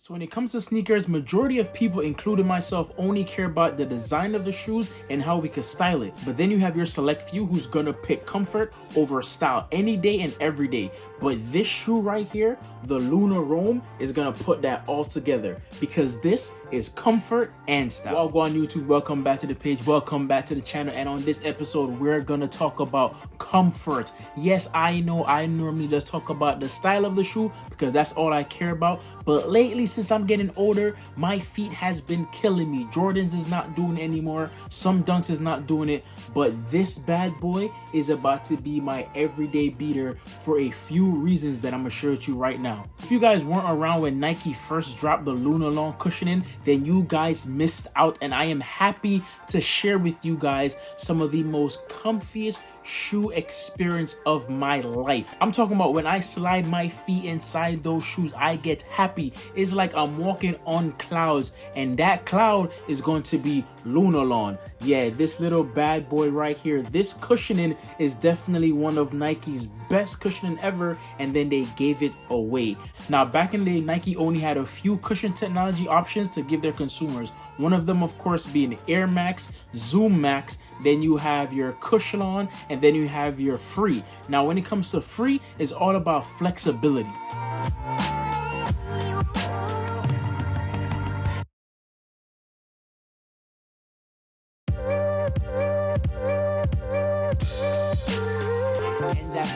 So when it comes to sneakers, majority of people, including myself, only care about the design of the shoes and how we could style it. But then you have your select few who's gonna pick comfort over style any day and every day. But this shoe right here, the Luna Roam, is gonna put that all together because this is comfort and style. Well, go on YouTube, welcome back to the page, welcome back to the channel, and on this episode, we're gonna talk about comfort. Yes, I know I normally just talk about the style of the shoe because that's all I care about, but lately, since I'm getting older, my feet has been killing me. Jordans is not doing it anymore, some Dunks is not doing it, but this bad boy is about to be my everyday beater for a few reasons that I'm gonna share with you right now. If you guys weren't around when Nike first dropped the Luna Long cushioning, then you guys missed out, and I am happy to share with you guys some of the most comfiest shoe experience of my life. I'm talking about when I slide my feet inside those shoes, I get happy. It's like I'm walking on clouds, and that cloud is going to be Lunarlon. Yeah, this little bad boy right here, this cushioning is definitely one of Nike's best cushioning ever, and then they gave it away. Now, back in the day, Nike only had a few cushion technology options to give their consumers. One of them, of course, being Air Max, Zoom Max, then you have your Cushlon, and then you have your Free. Now, when it comes to Free, it's all about flexibility.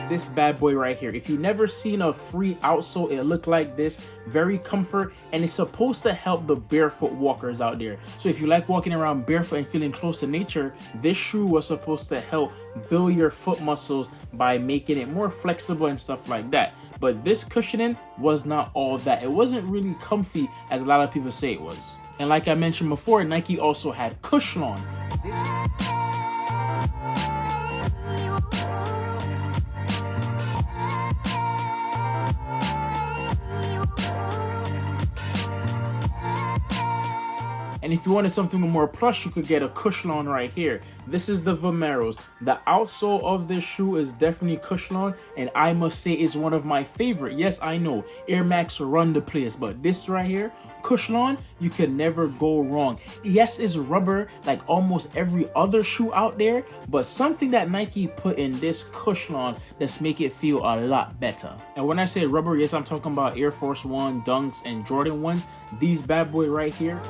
This bad boy right here. If you've never seen a Free outsole, it look like this, very comfort, and it's supposed to help the barefoot walkers out there. So if you like walking around barefoot and feeling close to nature, this shoe was supposed to help build your foot muscles by making it more flexible and stuff like that. But this cushioning was not all that. It wasn't really comfy as a lot of people say it was. And like I mentioned before, Nike also had Cushlon. And if you wanted something more plush, you could get a Cushlon right here. This is the Vomeros. The outsole of this shoe is definitely Cushlon, and I must say it's one of my favorite. Yes, I know Air Max run the place, but this right here, Cushlon, you can never go wrong. Yes, it's rubber like almost every other shoe out there, but something that Nike put in this Cushlon that's make it feel a lot better. And when I say rubber, yes, I'm talking about Air Force One, Dunks, and Jordan 1s. These bad boy right here.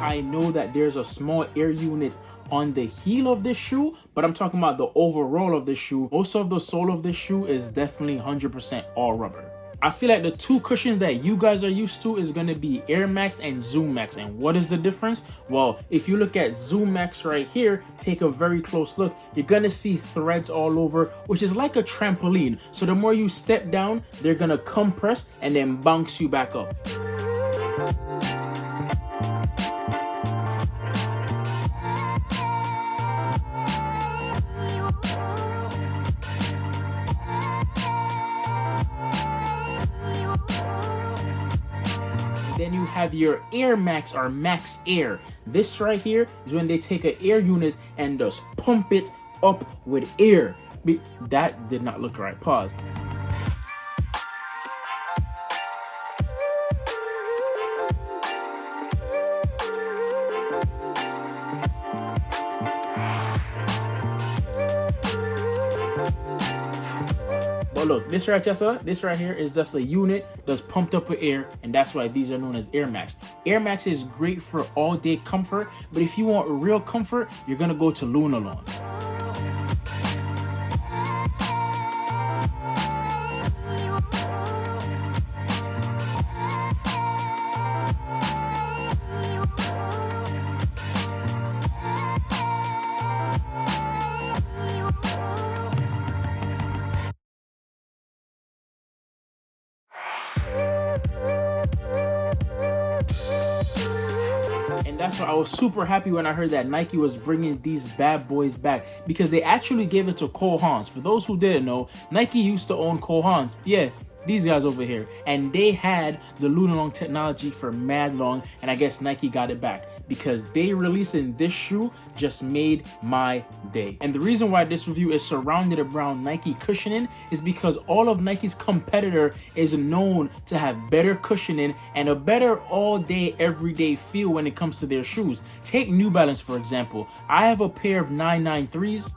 I know that there's a small air unit on the heel of this shoe, but I'm talking about the overall of this shoe. Most of the sole of this shoe is definitely 100% all rubber. I feel like the two cushions that you guys are used to is going to be Air Max and Zoom Max. And what is the difference? Well, if you look at Zoom Max right here, take a very close look, you're going to see threads all over, which is like a trampoline. So the more you step down, they're going to compress and then bounce you back up. Then you have your Air Max or Max Air. This right here is when they take an air unit and just pump it up with air. That did not look right. Pause. But look, this right here is just a unit that's pumped up with air, and that's why these are known as Air Max. Air Max is great for all day comfort, but if you want real comfort, you're gonna go to Lunarlon. And that's why I was super happy when I heard that Nike was bringing these bad boys back, because they actually gave it to Cole Haan. For those who didn't know, Nike used to own Cole Haan. Yeah, These guys over here. And they had the Lunarlon technology for mad long, and I guess Nike got it back because they releasing this shoe just made my day. And the reason why this review is surrounded around Nike cushioning is because all of Nike's competitor is known to have better cushioning and a better all day, everyday feel when it comes to their shoes. Take New Balance, for example. I have a pair of 993s.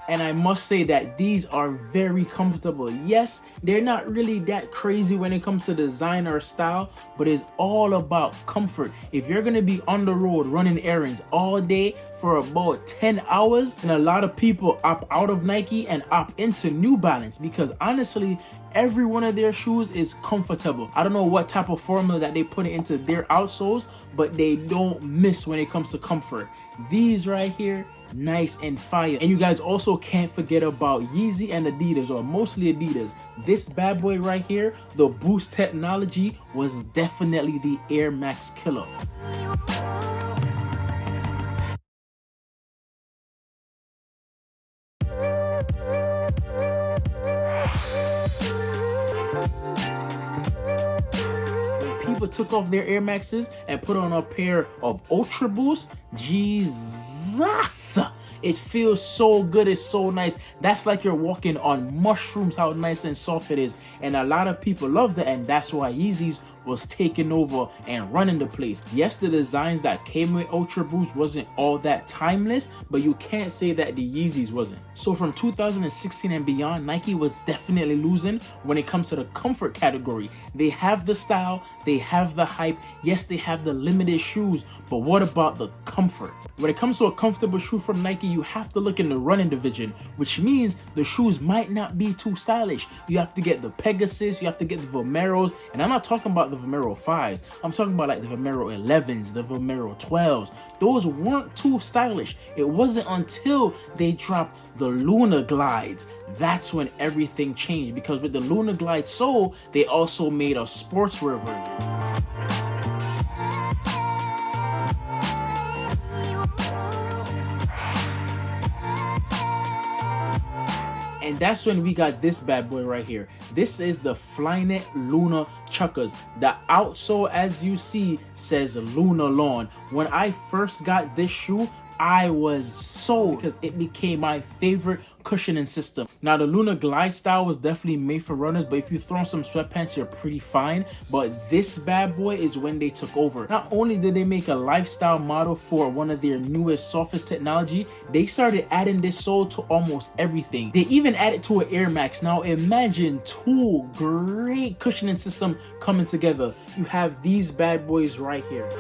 And I must say that these are very comfortable. Yes, they're not really that crazy when it comes to design or style, but it's all about comfort. If you're gonna be on the road running errands all day for about 10 hours, and a lot of people opt out of Nike and opt into New Balance because honestly, every one of their shoes is comfortable. I don't know what type of formula that they put into their outsoles, but they don't miss when it comes to comfort. These right here, nice and fire. And you guys also can't forget about Yeezy and Adidas, or mostly Adidas. This bad boy right here, the Boost technology, was definitely the Air Max killer. People took off their Air Maxes and put on a pair of Ultra Boost, Jesus, it feels so good. It's so nice. That's like you're walking on mushrooms, how nice and soft it is. And a lot of people love that, and that's why Yeezys was taking over and running the place. Yes, the designs that came with Ultra Boost wasn't all that timeless, but you can't say that the Yeezys wasn't. So from 2016 and beyond, Nike was definitely losing when it comes to the comfort category. They have the style, they have the hype, yes, they have the limited shoes, but what about the comfort? When it comes to a comfortable shoe from Nike, you have to look in the running division, which means the shoes might not be too stylish. You have to get the Pegasus, you have to get the Vomeros, and I'm not talking about the Vomero 5s. I'm talking about like the Vomero 11s, the Vomero 12s. Those weren't too stylish. It wasn't until they dropped the Lunar Glides that's when everything changed, because with the Lunar Glide sole, they also made a sportswear version. And that's when we got this bad boy right here. This is the Flyknit Lunar Chuckers. The outsole, as you see, says Lunarlon. When I first got this shoe, I was sold because it became my favorite cushioning system. Now the Lunar Glide style was definitely made for runners, but if you throw on some sweatpants, you're pretty fine. But this bad boy is when they took over. Not only did they make a lifestyle model for one of their newest softest technology, they started adding this sole to almost everything. They even added to an Air Max. Now imagine two great cushioning systems coming together. You have these bad boys right here.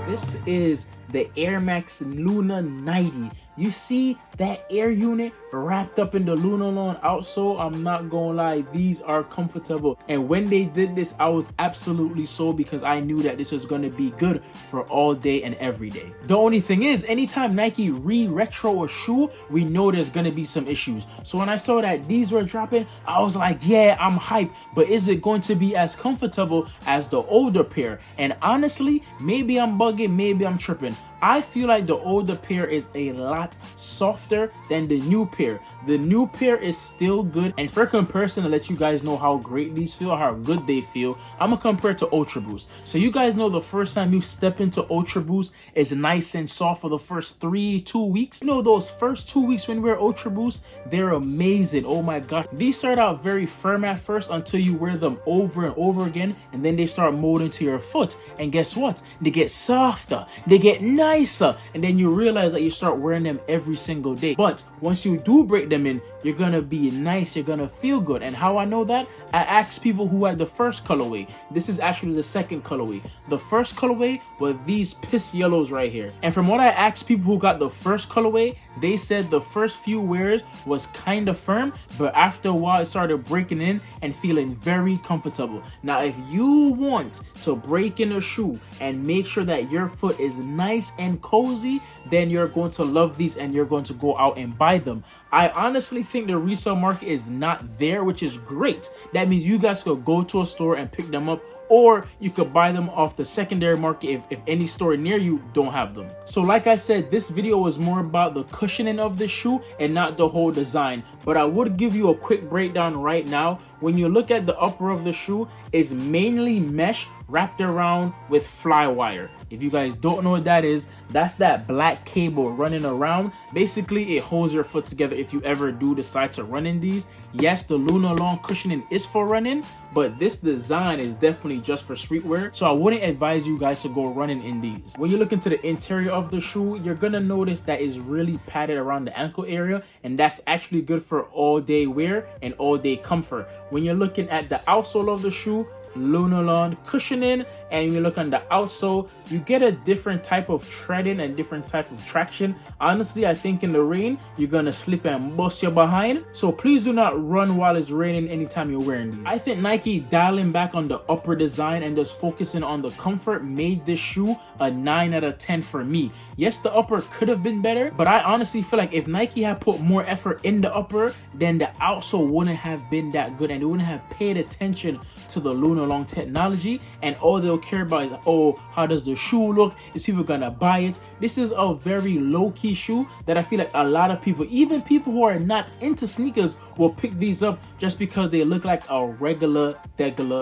This is the Air Max Lunar 90. You see that air unit wrapped up in the Lunarlon outsole? I'm not gonna lie, these are comfortable. And when they did this, I was absolutely sold because I knew that this was gonna be good for all day and every day. The only thing is, anytime Nike retro a shoe, we know there's gonna be some issues. So when I saw that these were dropping, I was like, yeah, I'm hyped, but is it going to be as comfortable as the older pair? And honestly, maybe I'm bugging, maybe I'm tripping. I feel like the older pair is a lot softer than the new pair. The new pair is still good, and for comparison, to let you guys know how great these feel, how good they feel, I'm gonna compare it to Ultra Boost. So you guys know the first time you step into Ultra Boost is nice and soft for the first 2 weeks. You know, those first 2 weeks when we wear Ultra Boost, they're amazing. Oh my god, these start out very firm at first until you wear them over and over again, and then they start molding to your foot. And guess what? They get softer, they get nicer, and then you realize that you start wearing them every single day. But once you do break them in, you're gonna be nice, you're gonna feel good. And how I know that? I asked people who had the first colorway. This is actually the second colorway. The first colorway were these piss yellows right here. And from what I asked people who got the first colorway, They said the first few wears was kind of firm, but after a while it started breaking in and feeling very comfortable. Now, if you want to break in a shoe and make sure that your foot is nice and cozy, then you're going to love these and you're going to go out and buy them. I honestly think the resale market is not there, which is great. That means you guys could go to a store and pick them up, or you could buy them off the secondary market if any store near you don't have them. So like I said, this video was more about the cushioning of the shoe and not the whole design, but I would give you a quick breakdown right now. When you look at the upper of the shoe, it's mainly mesh wrapped around with fly wire. If you guys don't know what that is, that's that black cable running around. Basically, it holds your foot together if you ever do decide to run in these. Yes, the Lunarlon cushioning is for running, but this design is definitely just for streetwear, so I wouldn't advise you guys to go running in these. When you look into the interior of the shoe, you're gonna notice that it's really padded around the ankle area, and that's actually good for all day wear and all day comfort. When you're looking at the outsole of the shoe, Lunarlon cushioning, and you look on the outsole, you get a different type of treading and different type of traction. Honestly, I think in the rain you're gonna slip and bust your behind, so please do not run while it's raining anytime you're wearing these. I think Nike dialing back on the upper design and just focusing on the comfort made this shoe a 9 out of 10 for me. Yes, the upper could have been better, but I honestly feel like if Nike had put more effort in the upper, then the outsole wouldn't have been that good and they wouldn't have paid attention to the Lunarlon technology, and all they'll care about is, oh, how does the shoe look? Is people gonna buy it? This is a very low-key shoe that I feel like a lot of people, even people who are not into sneakers, will pick these up just because they look like a regular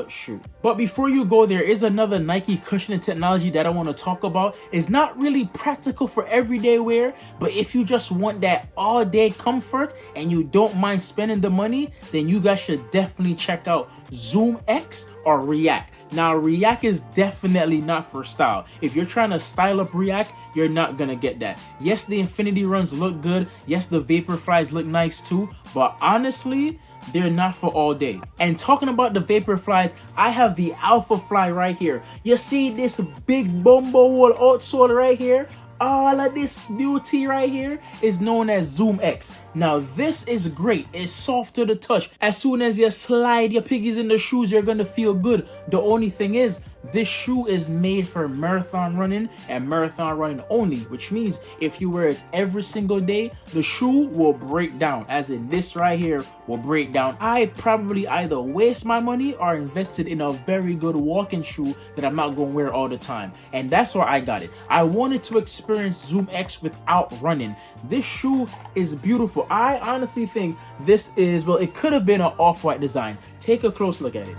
shoe. But before you go, there is another Nike cushioning technology that I want to talk about. It's not really practical for everyday wear, but if you just want that all-day comfort and you don't mind spending the money, then you guys should definitely check out Zoom X or React. Now, React is definitely not for style. If you're trying to style up React, you're not gonna get that. Yes, the Infinity Runs look good. Yes, the Vaporflies look nice too, but honestly, they're not for all day. And talking about the Vaporflies, I have the Alpha Fly right here. You see this big bumble outsole right here? All of this beauty right here is known as Zoom X. Now this is great. It's soft to the touch. As soon as you slide your piggies in the shoes, you're gonna feel good. The only thing is, this shoe is made for marathon running and marathon running only, which means if you wear it every single day, the shoe will break down, as in this right here will break down. I probably either waste my money or invested in a very good walking shoe that I'm not going to wear all the time, and that's why I got it. I wanted to experience Zoom X without running. This shoe is beautiful. I honestly think this is, well, it could have been an off-white design. Take a close look at it.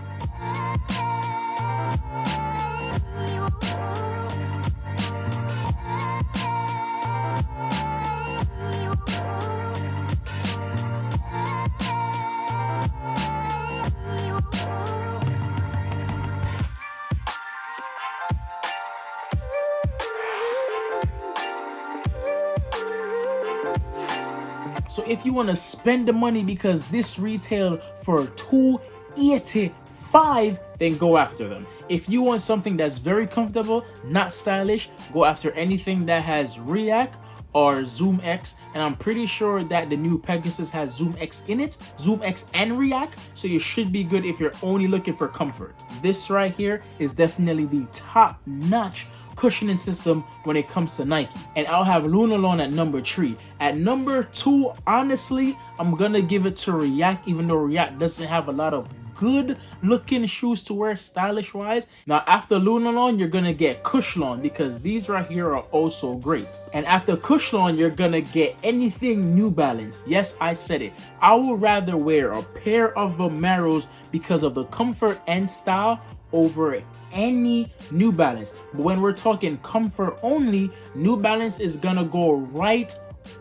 So if you want to spend the money, because this retail for $285, then go after them. If you want something that's very comfortable, not stylish, go after anything that has React or Zoom X, and I'm pretty sure that the new Pegasus has Zoom X in it, Zoom X and React, so you should be good if you're only looking for comfort. This right here is definitely the top-notch cushioning system when it comes to Nike, and I'll have Lunarlon at number 3. At number 2, honestly, I'm gonna give it to React, even though React doesn't have a lot of good looking shoes to wear stylish wise. Now after Lunarlon, you're gonna get Cushlon, because these right here are also great. And after Cushlon, you're gonna get anything New Balance. Yes, I said it. I would rather wear a pair of Vomeros because of the comfort and style over any New Balance. But when we're talking comfort only, New Balance is gonna go right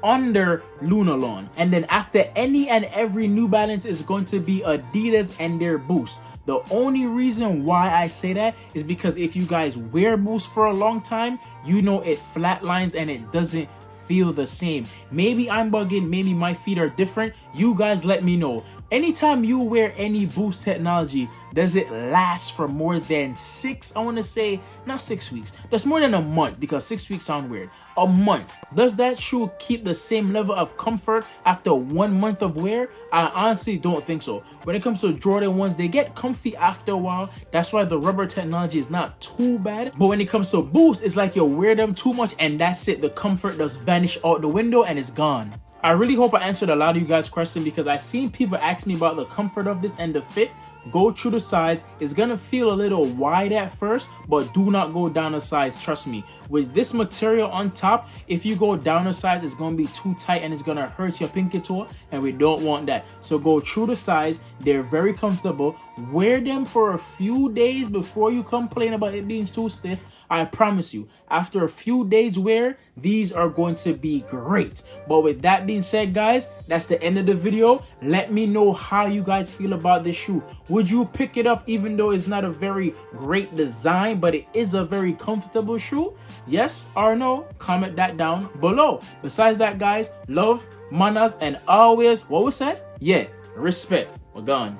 under Lunarlon, and then after any and every New Balance is going to be Adidas and their Boost. The only reason why I say that is because if you guys wear Boost for a long time, you know it flatlines and it doesn't feel the same. Maybe I'm bugging, maybe my feet are different. You guys let me know. Anytime you wear any Boost technology, does it last for more than I want to say, not 6 weeks. That's more than a month, because 6 weeks sound weird. A month. Does that shoe keep the same level of comfort after 1 month of wear? I honestly don't think so. When it comes to Jordan 1s, they get comfy after a while. That's why the rubber technology is not too bad. But when it comes to Boost, it's like you wear them too much and that's it. The comfort does vanish out the window and it's gone. I really hope I answered a lot of you guys' questions, because I've seen people ask me about the comfort of this and the fit. Go through the size. It's gonna feel a little wide at first, but do not go down a size, trust me. With this material on top, if you go down a size, it's gonna be too tight and it's gonna hurt your pinky toe, and we don't want that. So go through the size. They're very comfortable. Wear them for a few days before you complain about it being too stiff. I promise you, after a few days wear, these are going to be great. But with that being said, guys, that's the end of the video. Let me know how you guys feel about this shoe. Would you pick it up even though it's not a very great design, but it is a very comfortable shoe? Yes or no? Comment that down below. Besides that, guys, love, manners, and always, what was that? Yeah, respect. We're gone.